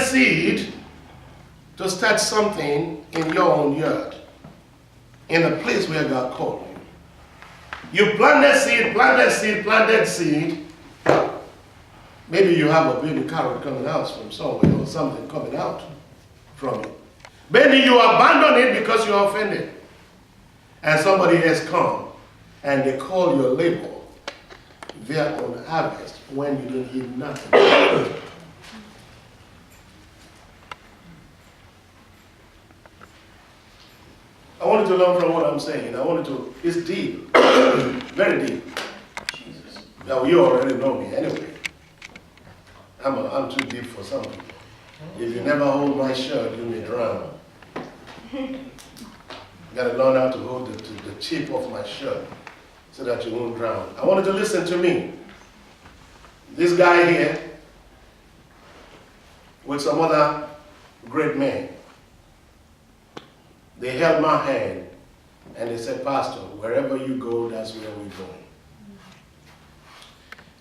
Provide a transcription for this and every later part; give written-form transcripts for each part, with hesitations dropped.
seed to start something in your own yard, in a place where God called you. You planted seed. Maybe you have a baby carrot coming out from somewhere or something coming out from it. Maybe you abandon it because you are offended. And somebody has come and they call your labor their own harvest when you don't give nothing. I wanted to learn from what I'm saying. It's deep, very deep. Jesus. Now you already know me anyway. I'm too deep for some people. If you never hold my shirt, you may drown. You gotta learn how to hold the tip of my shirt so that you won't drown. I wanted to listen to me. This guy here with some other great men. They held my hand and they said, Pastor, wherever you go, that's where we're going.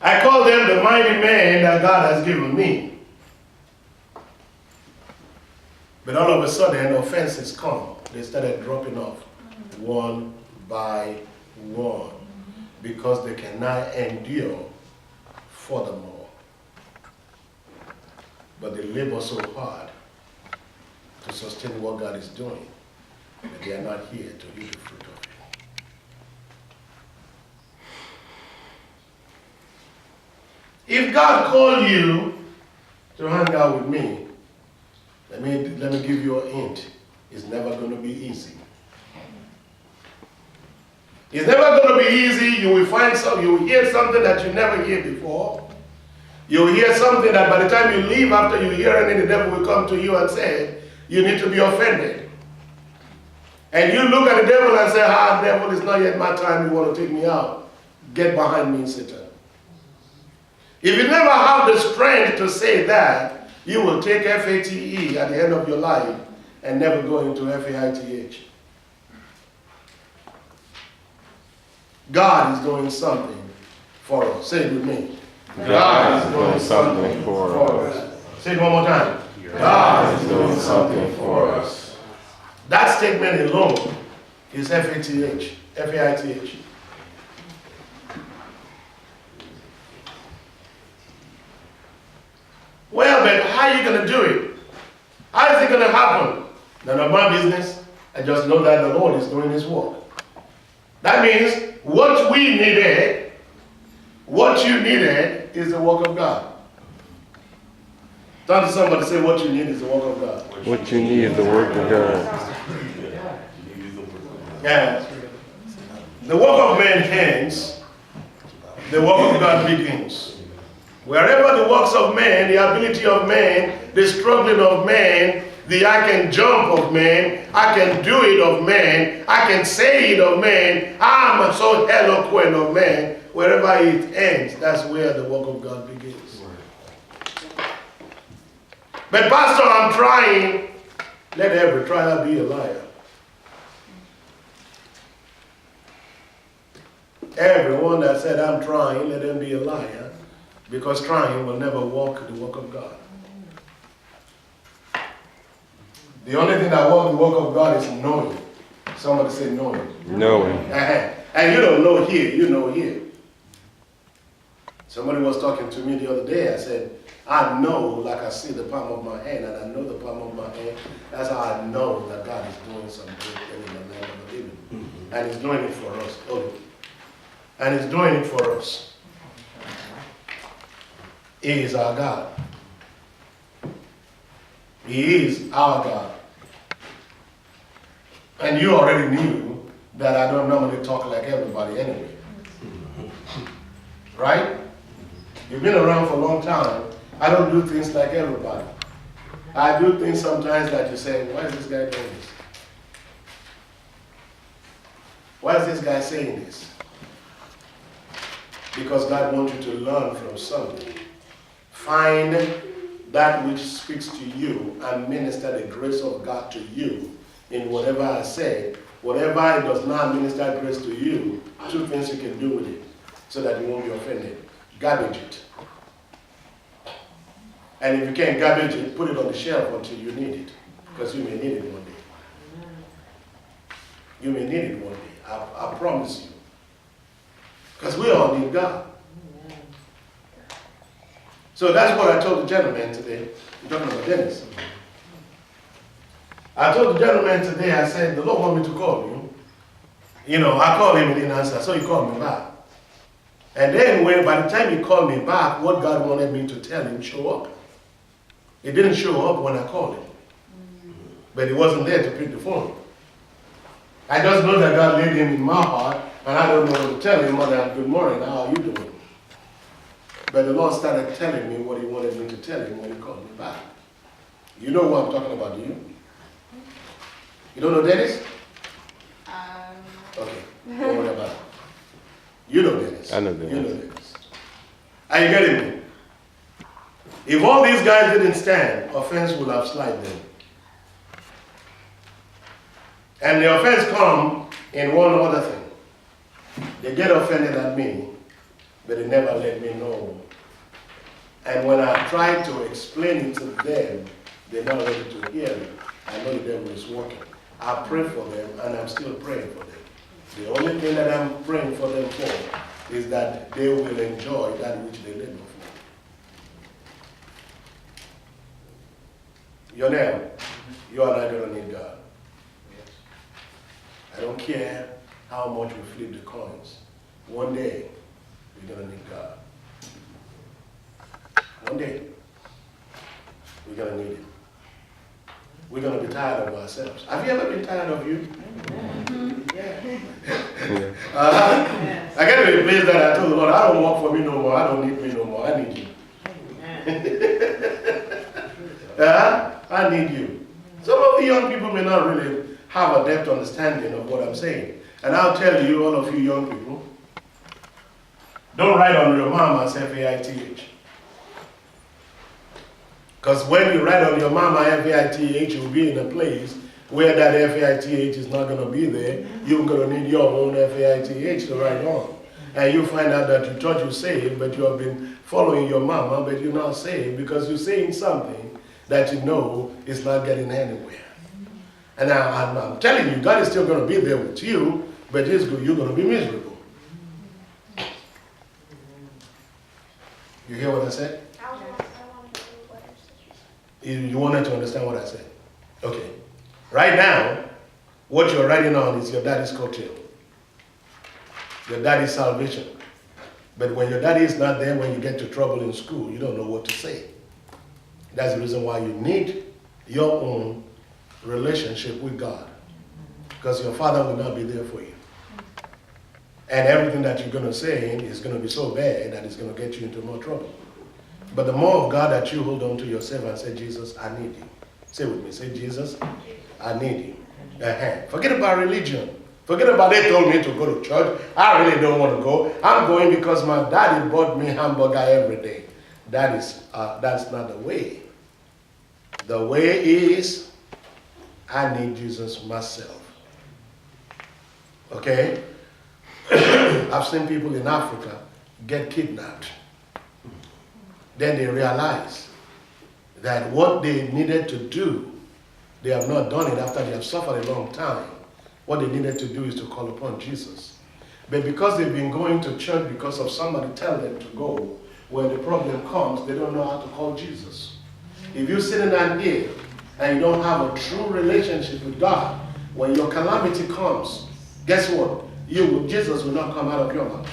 I call them the mighty man that God has given me. But all of a sudden, offenses come. They started dropping off one by one because they cannot endure furthermore. But they labor so hard to sustain what God is doing that they are not here to eat the fruit of it. If God called you to hang out with me, let me give you a hint. It's never going to be easy. It's never going to be easy. You will hear something that you never hear before. You'll hear something that by the time you leave, after you hear it, the devil will come to you and say, you need to be offended. And you look at the devil and say, devil, it's not yet my time. You want to take me out. Get behind me, Satan. If you never have the strength to say that, you will take FATE at the end of your life and never go into FAITH. God is doing something for us. Say it with me. God is doing something for us. Say it one more time. God is doing something for us. That statement alone is FAITH. Well, but how are you going to do it? How is it going to happen? None of my business. I just know that the Lord is doing His work. That means what we needed, what you needed is the work of God. Turn to somebody and say, what you need is the work of God. What you need is the work of God. Yeah. The work of man ends, the work of God begins. Wherever the works of man, the ability of man, the struggling of man, the I can jump of man, I can do it of man, I can say it of man, I'm so eloquent of man, wherever it ends, that's where the work of God begins. But Pastor, I'm trying. Let every trial be a liar. Everyone that said I'm trying, let them be a liar. Because trying will never walk the work of God. The only thing that walks the work of God is knowing. Somebody say knowing. Knowing. And you don't know here, you know here. Somebody was talking to me the other day. I said, I know like I see the palm of my hand, and I know the palm of my hand. That's how I know that God is doing some good thing in the land of the living. Mm-hmm. And He's doing it for us. And He's doing it for us. He is our God. He is our God. And you already knew that I don't normally talk like everybody anyway. Right? You've been around for a long time. I don't do things like everybody. I do things sometimes that you say, why is this guy doing this? Why is this guy saying this? Because God wants you to learn from something. Find that which speaks to you and minister the grace of God to you in whatever I say. Whatever it does not minister grace to you, two things you can do with it so that you won't be offended. Garbage it. And if you can't garbage it, put it on the shelf until you need it. Because you may need it one day. You may need it one day. I promise you. Because we all need God. So that's what I told the gentleman today. I'm talking about Dennis. I told the gentleman today, I said, the Lord want me to call you. You know, I called him, he didn't answer, so he called me back. And then by the time he called me back, what God wanted me to tell him show up. It didn't show up when I called him. But he wasn't there to pick the phone. I just know that God laid him in my heart, and I don't know what to tell him other than good morning, how are you doing? But the Lord started telling me what he wanted me to tell him when he called me back. You know what I'm talking about, do you? You don't know Dennis? Okay, don't worry about it. You know Dennis. I know Dennis. You know Dennis. Are you getting me? If all these guys didn't stand, offense would have slid them. And the offense come in one other thing. They get offended at me, but they never let me know. And when I try to explain it to them, they're not ready to hear it. I know the devil is working. I pray for them, and I'm still praying for them. The only thing that I'm praying for them for is that they will enjoy that which they labor for. You and I don't need God. I don't care how much we flip the coins. One day, we're going to need God. One day, we're going to need Him. We're going to be tired of ourselves. Have you ever been tired of you? Yeah. I get to the place that I told the Lord, I don't work for me no more. I don't need me no more. I need you. I need you. Some of the young people may not really have a depth understanding of what I'm saying. And I'll tell you, all of you young people, don't write on your mama's F-A-I-T-H. Because when you write on your mama F-A-I-T-H, you'll be in a place where that F-A-I-T-H is not going to be there. You're going to need your own F-A-I-T-H to write on. And you find out that you thought you saved, but you have been following your mama, but you're not saved because you're saying something that you know is not getting anywhere. And I'm telling you, God is still going to be there with you, but you're going to be miserable. You hear what I said? You wanted to understand what I said? Okay. Right now, what you're writing on is your daddy's coattail. Your daddy's salvation. But when your daddy is not there, when you get to trouble in school, you don't know what to say. That's the reason why you need your own relationship with God. Because your father will not be there for you. And everything that you're going to say is going to be so bad that it's going to get you into more trouble. But the more of God that you hold on to yourself and say, Jesus, I need you. Say with me, say, Jesus, I need you. Forget about religion. Forget about they told me to go to church. I really don't want to go. I'm going because my daddy bought me hamburger every day. That's not the way. The way is, I need Jesus myself. Okay? I've seen people in Africa get kidnapped. Then they realize that what they needed to do, they have not done it after they have suffered a long time. What they needed to do is to call upon Jesus. But because they've been going to church because of somebody tell them to go, when the problem comes, they don't know how to call Jesus. If you're sitting down here and you don't have a true relationship with God, when your calamity comes, guess what? Jesus will not come out of your mouth.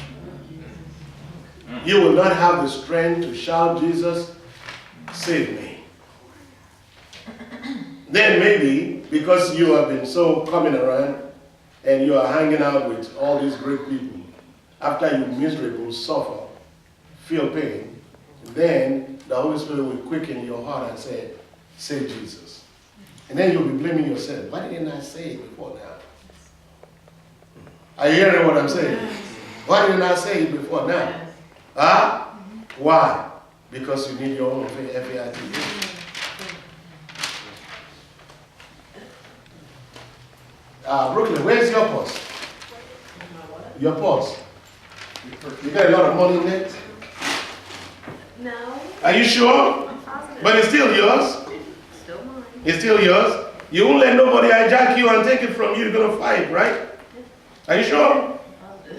You will not have the strength to shout, Jesus, save me. Then maybe, because you have been so coming around and you are hanging out with all these great people, after you miserable, suffer, feel pain, then the Holy Spirit will quicken your heart and say, say Jesus. And then you'll be blaming yourself. Why didn't I say it before now? Are you hearing what I'm saying? Why didn't I say it before now? Huh? Why? Because you need your own F-A-I-T. Brooklyn, where's your purse? Your purse. You got a lot of money in it? No. Are you sure? I'm positive. But it's still yours. Still mine. It's still yours. You won't let nobody hijack you and take it from you. You're going to fight, right? Are you sure?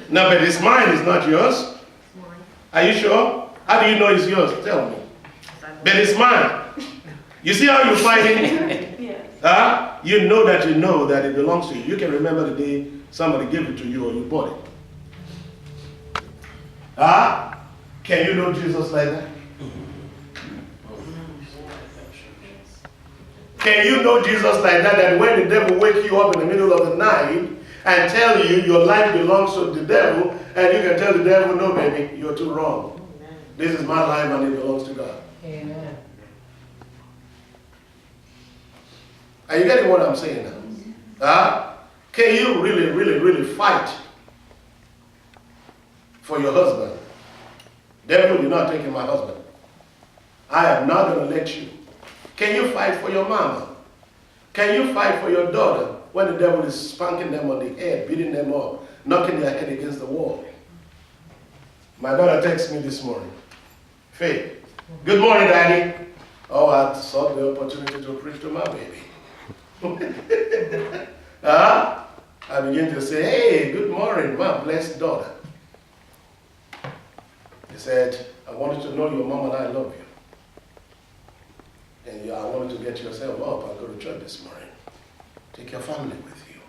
No, but it's mine. It's not yours. It's mine. Are you sure? How do you know it's yours? Tell me. But it's mine. You see how you're fighting? Yes. You know that it belongs to you. You can remember the day somebody gave it to you or you bought it. Can you know Jesus like that? Can you know Jesus like that? That when the devil wake you up in the middle of the night and tell you your life belongs to the devil, and you can tell the devil, no, baby, you're too wrong. This is my life and it belongs to God. Amen. Are you getting what I'm saying now? Can you really, really, really fight for your husband? Devil, you're not taking my husband. I am not going to let you. Can you fight for your mama? Can you fight for your daughter when the devil is spanking them on the head, beating them up, knocking their head against the wall? My daughter texted me this morning. Faith, good morning, Daddy. Oh, I sought the opportunity to preach to my baby. I begin to say, hey, good morning, my blessed daughter. He said, I wanted to know your mom and I love you. And I wanted to get yourself up and go to church this morning. Take your family with you.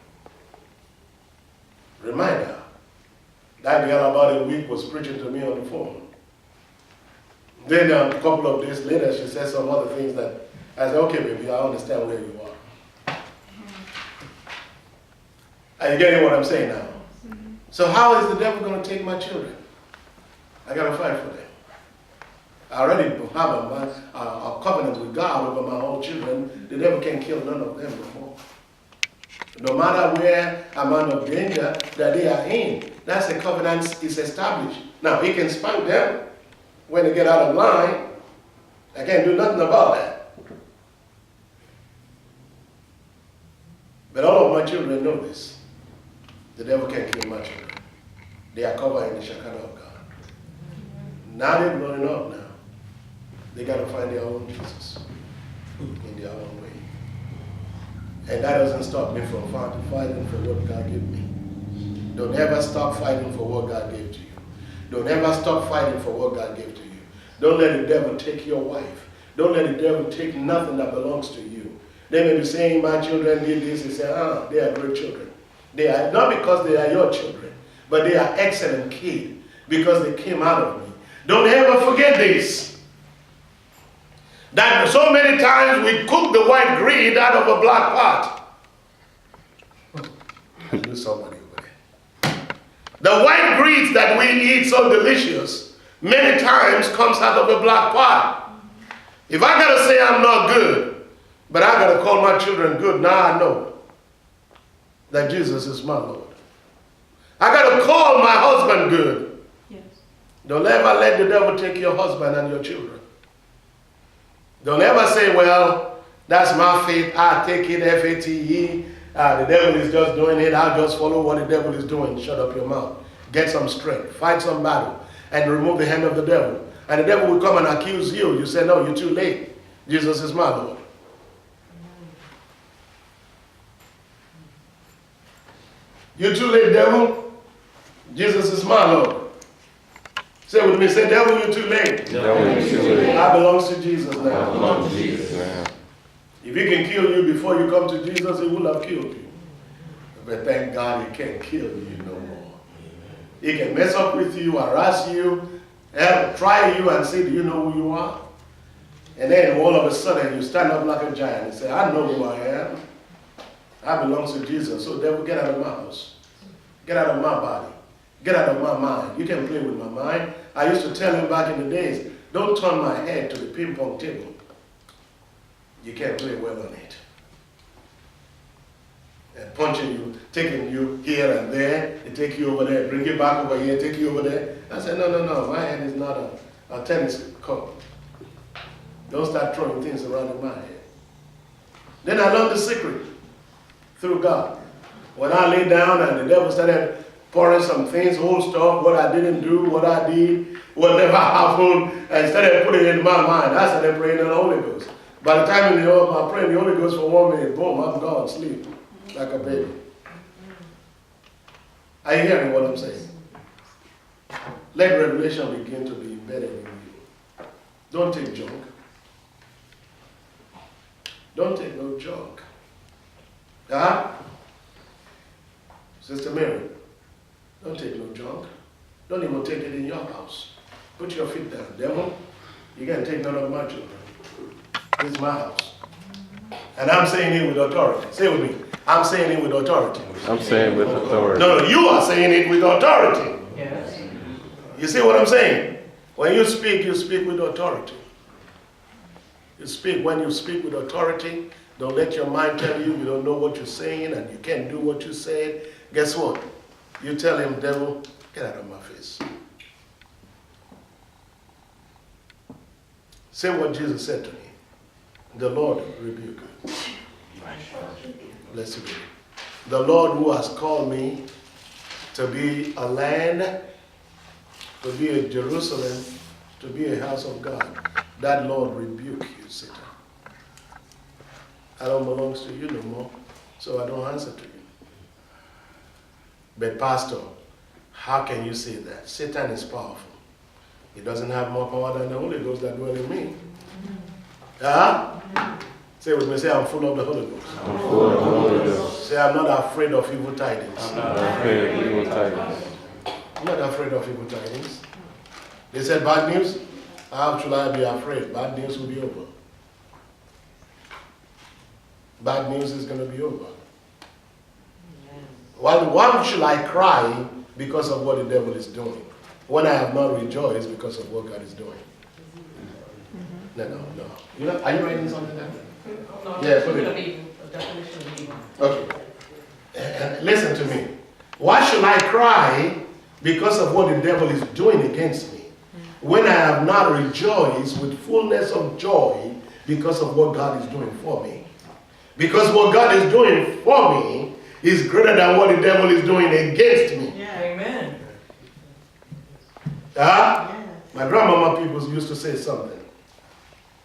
Reminder, that girl about a week was preaching to me on the phone. Then a couple of days later, she said some other things that I said, okay, baby, I understand where you are. Are you getting what I'm saying now? So how is the devil going to take my children? I got to fight for them. I already have a covenant with God over my own children. The devil can't kill none of them no more. No matter where amount of danger that they are in, that's the covenant is established. Now, he can spank them when they get out of line. I can't do nothing about that. But all of my children know this. The devil can't kill my children. They are covered in the Shekinah of God. Now they're growing up now. They got to find their own Jesus in their own way. And that doesn't stop me from fighting for what God gave me. Don't ever stop fighting for what God gave to you. Don't ever stop fighting for what God gave to you. Don't let the devil take your wife. Don't let the devil take nothing that belongs to you. They may be saying, my children did this. They say, they are great children. They are not because they are your children, but they are excellent kids because they came out of me. Don't ever forget this. That so many times we cook the white greed out of a black pot. I knew somebody over there. The white greeds that we eat so delicious, many times comes out of a black pot. If I gotta say I'm not good, but I gotta call my children good, now I know that Jesus is my Lord. I gotta call my husband good. Yes. Don't ever let the devil take your husband and your children. Don't ever say, well, that's my faith, I take it, F-A-T-E, the devil is just doing it, I'll just follow what the devil is doing. Shut up your mouth. Get some strength, fight some battle, and remove the hand of the devil. And the devil will come and accuse you. You say, no, you're too late. Jesus is my Lord. You're too late, devil. Jesus is my Lord. Say with me, say, devil, you're too late. Devil, you're too late. I belong to Jesus I now. belong to Jesus now. If he can kill you before you come to Jesus, he will have killed you. But thank God he can't kill you no more. He can mess up with you, harass you, try you and say, do you know who you are? And then all of a sudden you stand up like a giant and say, I know who I am. I belong to Jesus. So devil, get out of my house. Get out of my body. Get out of my mind. You can play with my mind. I used to tell him back in the days, don't turn my head to the ping pong table. You can't play well on it. And punching you, taking you here and there, they take you over there, bring you back over here, take you over there. I said, no, my head is not a tennis court. Don't start throwing things around in my head. Then I learned the secret through God. When I lay down and the devil started pouring some things, whole stuff, what I didn't do, what I did, what never happened, and started putting it in my mind. I started praying in the Holy Ghost. By the time I'm praying the Holy Ghost for 1 minute, boom, I'm gone, sleep, like a baby. Are you hearing what I'm saying? Let revelation begin to be embedded in you. Don't take junk. Don't take no junk. Sister Mary, don't take no junk. Don't even take it in your house. Put your feet down. Devil, you can't take none of my children. This is my house. And I'm saying it with authority. Say it with me. I'm saying it with authority. I'm saying with authority. No, you are saying it with authority. Yes. You see what I'm saying? When you speak with authority. When you speak with authority, don't let your mind tell you you don't know what you're saying and you can't do what you said. Guess what? You tell him, devil, get out of my face. Say what Jesus said to me. The Lord rebuke you. Bless you. The Lord who has called me to be a land, to be a Jerusalem, to be a house of God. That Lord rebuke you, Satan. I don't belong to you no more, so I don't answer to you. But Pastor, how can you say that? Satan is powerful. He doesn't have more power than the Holy Ghost that dwells in me. Say with me, say I'm full of the Holy Ghost. I'm full of the Holy Ghost. Say I'm not afraid of evil tidings. I'm not afraid of evil tidings. I'm not afraid of evil tidings. They said bad news. How should I be afraid? Bad news will be over. Bad news is going to be over. Why should I cry because of what the devil is doing when I have not rejoiced because of what God is doing? No. You know, are you writing something down? No, Yeah, put it. a definition of evil. Okay. And listen to me. Why should I cry because of what the devil is doing against me when I have not rejoiced with fullness of joy because of what God is doing for me? Because what God is doing for me is greater than what the devil is doing against me. Yeah. Amen. My grandmama people used to say something.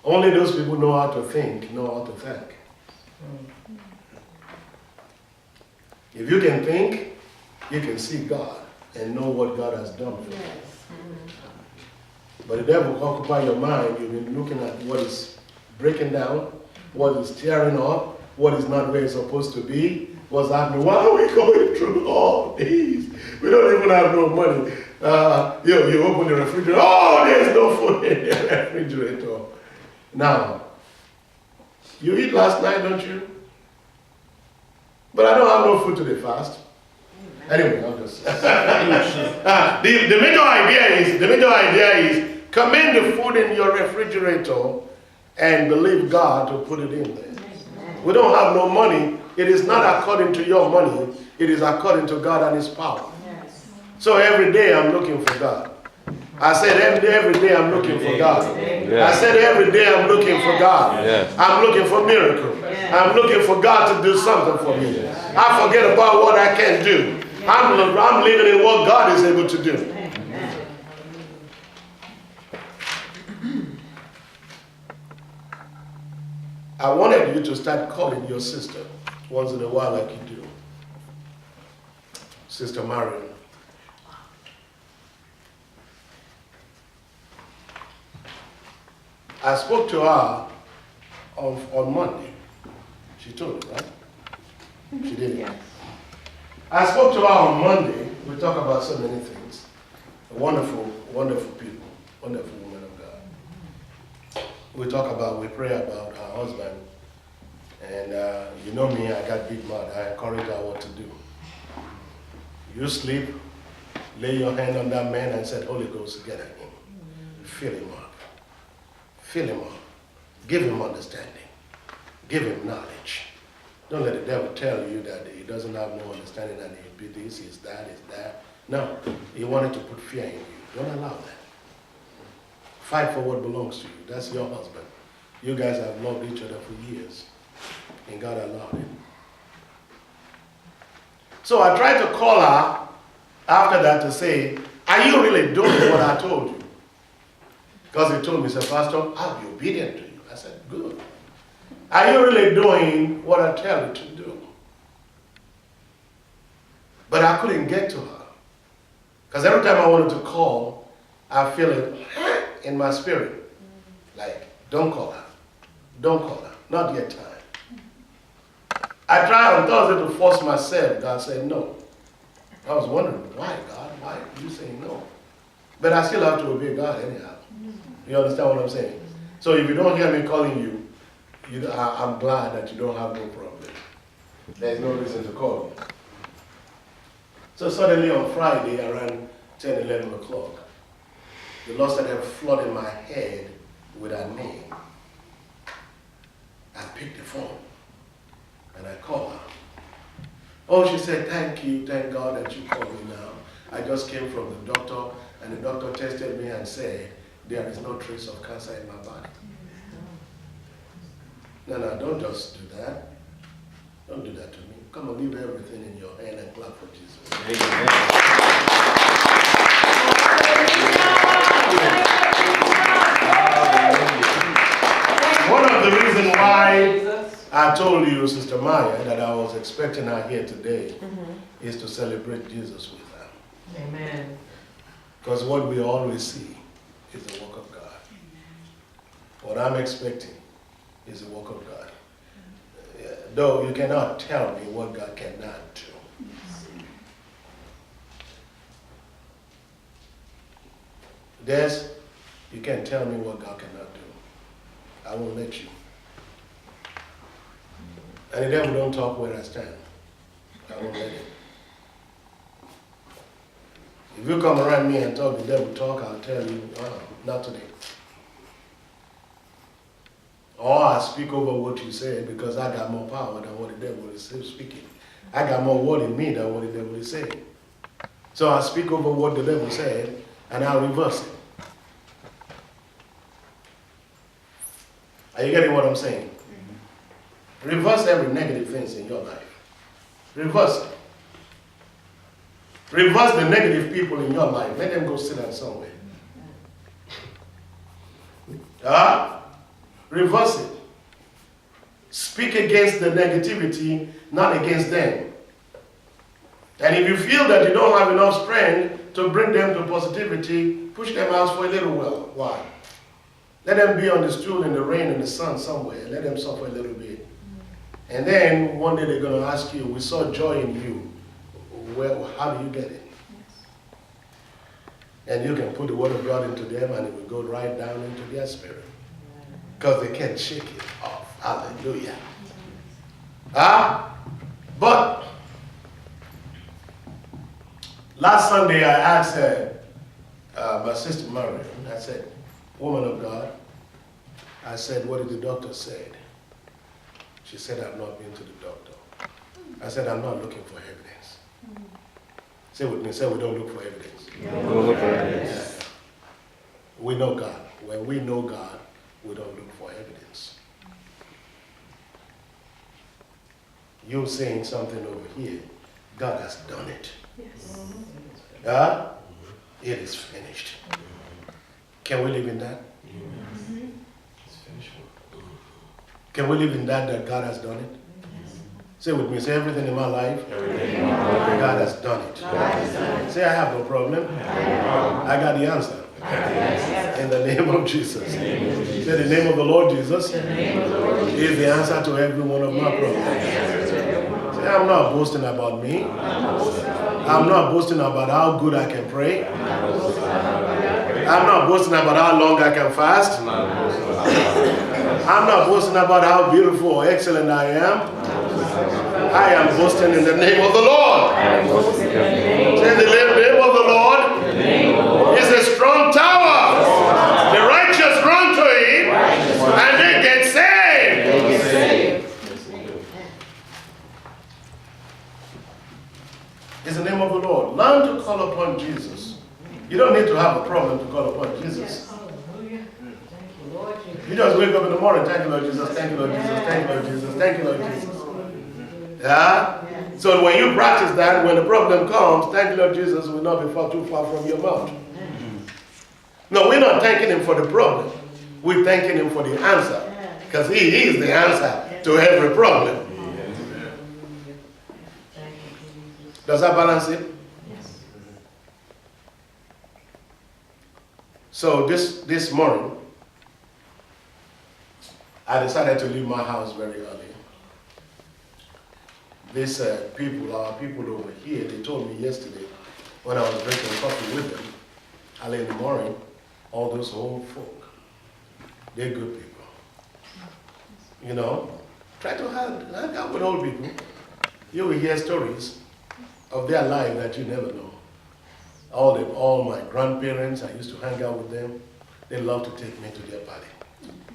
Only those people know how to think, know how to thank. If you can think, you can see God and know what God has done for you. But the devil occupy your mind. You've been looking at what is breaking down, what is tearing up, what is not where it's supposed to be, what's happening. Why are we going through all these? We don't even have no money. You open the refrigerator. Oh, there's no food in the refrigerator. Now, you eat last night, don't you? But I don't have no food today fast. Anyway, I'll just. the major idea is commend the food in your refrigerator and believe God to put it in there. We don't have no money. It is not according to your money. It is according to God and His power. So every day I'm looking for God. I said every day I'm looking for God. Yeah. I said every day I'm looking for God. Yeah. I'm looking for miracles. I'm looking for God to do something for me. I forget about what I can't do. I'm living in what God is able to do. I wanted you to start calling your sister once in a while like you do. Sister Marion. I spoke to her on Monday. She told me, right? She did. Yes. I spoke to her on Monday. We talk about so many things. Wonderful, wonderful people. Wonderful women of God. We pray about her husband. And you know me, I got big mouth. I encourage her what to do. You sleep, lay your hand on that man and said, Holy Ghost, get at him. Fill him up. Fill him up. Give him understanding. Give him knowledge. Don't let the devil tell you that he doesn't have no understanding and he'll be this, he's that. No, he wanted to put fear in you. Don't allow that. Fight for what belongs to you. That's your husband. You guys have loved each other for years. And God allowed it. So I tried to call her after that to say, are you really doing what I told you? Because he told me, he said, Pastor, I'll be obedient to you. I said, good. Are you really doing what I tell you to do? But I couldn't get to her. Because every time I wanted to call, I feel it in my spirit. Like, don't call her. Don't call her. Not yet time. I tried on Thursday to force myself. God said no. I was wondering, why, God? Why are you saying no? But I still have to obey God anyhow. You understand what I'm saying? So if you don't hear me calling you, I'm glad that you don't have no problem. There's no reason to call me. So suddenly on Friday around 10, 11 o'clock, the Lord started flooding my head with her name. I picked the phone and I called her. Oh, she said, thank you, thank God that you called me now. I just came from the doctor and the doctor tested me and said, there is no trace of cancer in my body. No, don't just do that. Don't do that to me. Come on, leave everything in your hand and clap for Jesus. One of the reasons why I told you, Sister Maya, that I was expecting her here today is to celebrate Jesus with her. Amen. Because what we always see is the work of God. What I'm expecting is the work of God. Though you cannot tell me what God cannot do. Des, you can't tell me what God cannot do. I won't let you. And the devil don't talk where I stand. I won't let him. If you come around me and talk, the devil talk, I'll tell you, not today. Or I speak over what you said because I got more power than what the devil is speaking. I got more word in me than what the devil is saying. So I speak over what the devil said and I'll reverse it. Are you getting what I'm saying? Mm-hmm. Reverse every negative things in your life. Reverse it. Reverse the negative people in your life. Let them go sit down somewhere. Reverse it. Speak against the negativity, not against them. And if you feel that you don't have enough strength to bring them to positivity, push them out for a little while. Why? Let them be on the stool in the rain and the sun somewhere. Let them suffer a little bit. And then one day they're going to ask you, we saw joy in you. Well, how do you get it? And you can put the word of God into them and it will go right down into their spirit. Because they can't shake it off. Hallelujah. But last Sunday I asked my sister Marion, I said, woman of God, I said, what did the doctor say? She said, I've not been to the doctor. I said, I'm not looking for evidence. Say with me, say we don't look for evidence. We don't look for evidence. We know God. When we know God, we don't look for evidence. You're saying something over here. God has done it. Yes. It is finished. Can we live in that? Can we live in that God has done it? Say with me, say everything in my life, God has done it. Say I have no problem. I got the answer. In the name of Jesus. Say the name of the Lord Jesus is the answer to every one of my problems. Say I'm not boasting about me. I'm not boasting about how good I can pray. I'm not boasting about how long I can fast. I'm not boasting about how beautiful or excellent I am. I am boasting in the name of the Lord. Say the name of the Lord is a strong tower. The righteous run to it and they get saved. It's the name of the Lord. Learn to call upon Jesus. You don't need to have a problem to call upon Jesus. Hallelujah. Thank you, Lord Jesus. You just wake up in the morning, thank you, Lord Jesus, thank you, Lord Jesus, thank you, Lord Jesus, thank you, Lord Jesus. Yeah? So when you practice that, when the problem comes, thank you, Lord Jesus, will not be far too far from your mouth. No, we're not thanking him for the problem. We're thanking him for the answer. Because he is the answer to every problem. Does that balance it? So this morning, I decided to leave my house very early. These people, our people over here, they told me yesterday when I was drinking coffee with them, early in the morning, all those old folk, they're good people. You know, try to hang out with old people. You will hear stories of their life that you never know. All my grandparents, I used to hang out with them. They love to take me to their party.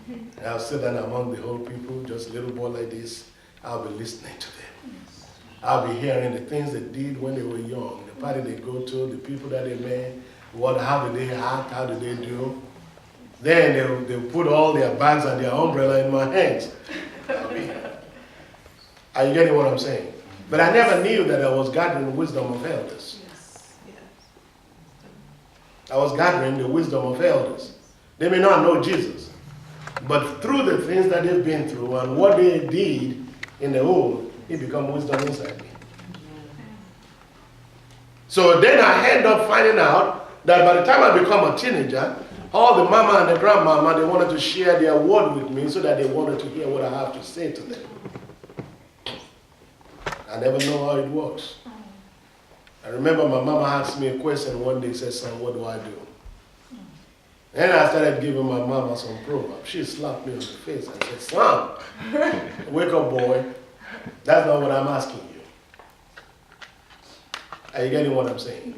And I'll sit down among the old people, just a little boy like this. I'll be listening to them. I'll be hearing the things they did when they were young, the party they go to, the people that they met, how did they act, how did they do. Then they'll put all their bags and their umbrella in my hands. Are you getting what I'm saying? But I never knew that I was gathering the wisdom of elders. I was gathering the wisdom of elders. They may not know Jesus, but through the things that they've been through and what they did in the home, it becomes wisdom inside me. So then I end up finding out that by the time I become a teenager, all the mama and the grandmama, they wanted to share their word with me so that they wanted to hear what I have to say to them. I never know how it works. I remember my mama asked me a question one day, said, son, what do I do? And I started giving my mama some proverbs. She slapped me on the face and said, son, wake up, boy. That's not what I'm asking you. Are you getting what I'm saying?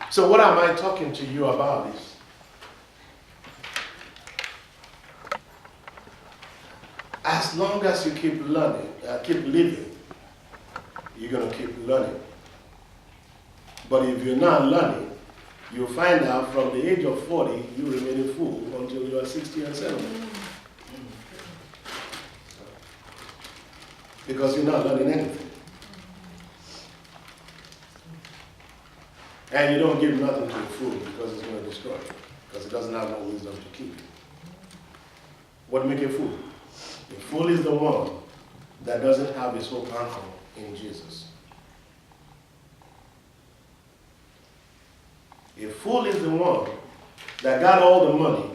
So what am I talking to you about is, as long as you keep learning, keep living, you're going to keep learning. But if you're not learning, you'll find out from the age of 40, you remain a fool until you are 60 and 70. Because you're not learning anything. And you don't give nothing to a fool because it's going to destroy you. Because it doesn't have no wisdom to keep you. What makes a fool? A fool is the one that doesn't have his hope anchored in Jesus. A fool is the one that got all the money,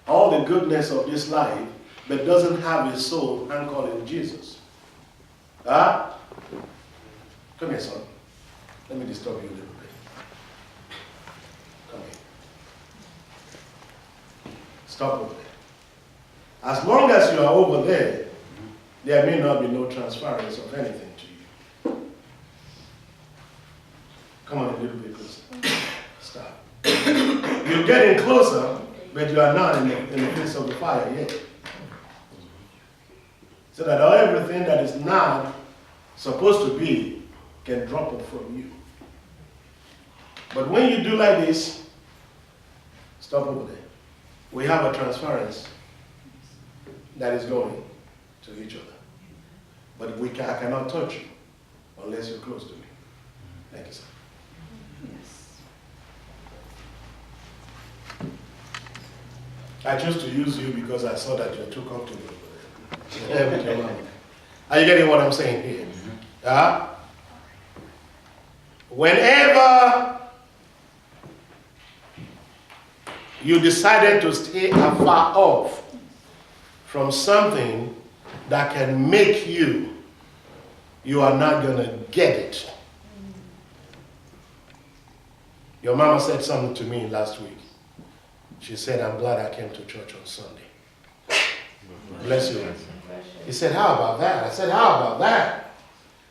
all the goodness of this life, but doesn't have his soul anchored in Jesus. Huh? Come here, son. Let me disturb you a little bit. Come here. Stop over there. As long as you are over there, there may not be no transference of anything to you. Come on a little bit closer. Stop. You're getting closer, but you are not in the face of the fire yet. So that everything that is not supposed to be can drop off from you. But when you do like this, stop over there. We have a transference that is going to each other. But I cannot touch you unless you're close to me. Thank you, sir. I chose to use you because I saw that you're too comfortable with your mama. Are you getting what I'm saying here? Whenever you decided to stay afar off from something that can make you are not going to get it. Your mama said something to me last week. She said, I'm glad I came to church on Sunday. Bless you. He said, how about that? I said, how about that?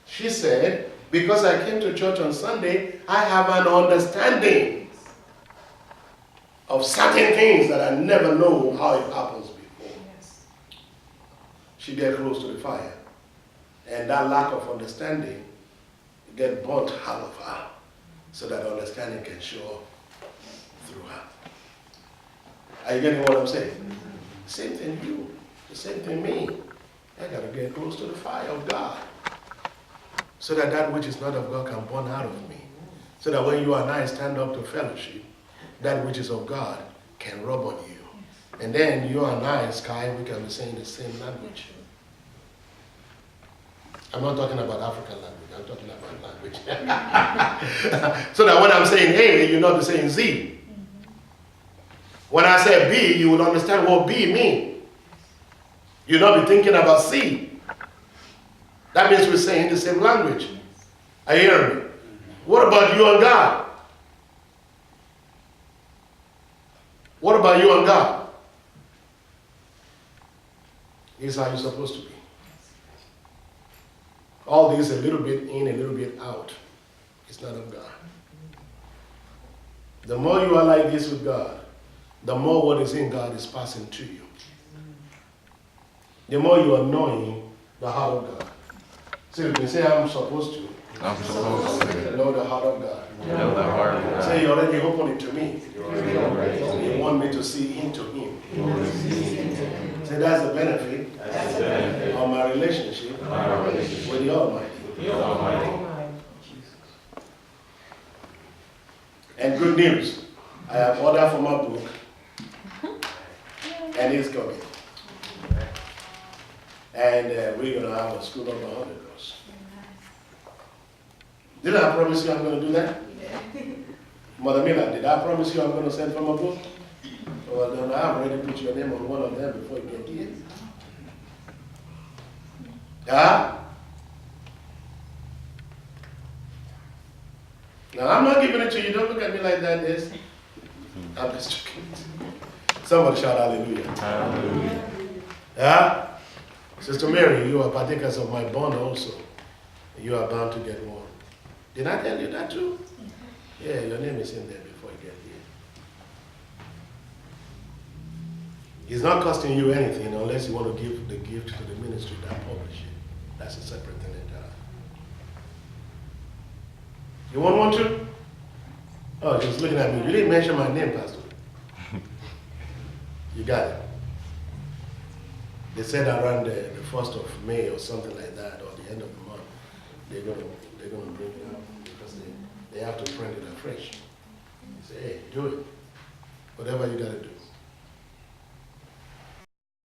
She said, because I came to church on Sunday, I have an understanding of certain things that I never know how it happens before. She get close to the fire. And that lack of understanding get burnt out of her so that understanding can show up through her. Are you getting what I'm saying? Same thing you. The same thing me. I got to get close to the fire of God so that that which is not of God can burn out of me. So that when you and I stand up to fellowship, that which is of God can rub on you. And then you and I, Sky, we can be saying the same language. I'm not talking about African language, I'm talking about language. So that when I'm saying A, you're not saying Z. When I say B, you will understand what B means. You'll not be thinking about C. That means we're saying the same language. Are you hearing me? What about you and God? What about you and God? Here's how you're supposed to be. All this a little bit in, a little bit out. It's not of God. The more you are like this with God, the more what is in God is passing to you. The more you are knowing the heart of God. So you can say, I'm supposed to. I'm supposed to Know the heart of God. know the heart of God. Say, you already opened it to me. You want me to see into Him. Say, that's the benefit of my relationship with the Almighty. And good news, I have ordered for my book, and it's coming. And we're going to have a school of the Holy Ghost. Did I promise you I'm going to do that? Mother Mila, did I promise you I'm going to send from a book? Well, then I've already put your name on one of them before you get here. Yeah? Now, I'm not giving it to you. Don't look at me like that, Des. I'm just joking. Somebody shout hallelujah. Hallelujah. Yeah? Sister Mary, you are partakers of my bond also. You are bound to get one. Did I tell you that too? Yeah, your name is in there before you get here. It's not costing you anything unless you want to give the gift to the ministry that publish it. That's a separate thing entirely. You want one too? Oh, she was looking at me. You didn't mention my name, Pastor. You got it. They said around the 1st of May or something like that, or the end of the month, they're gonna bring it out because they have to print it afresh. They say, hey, do it. Whatever you gotta do.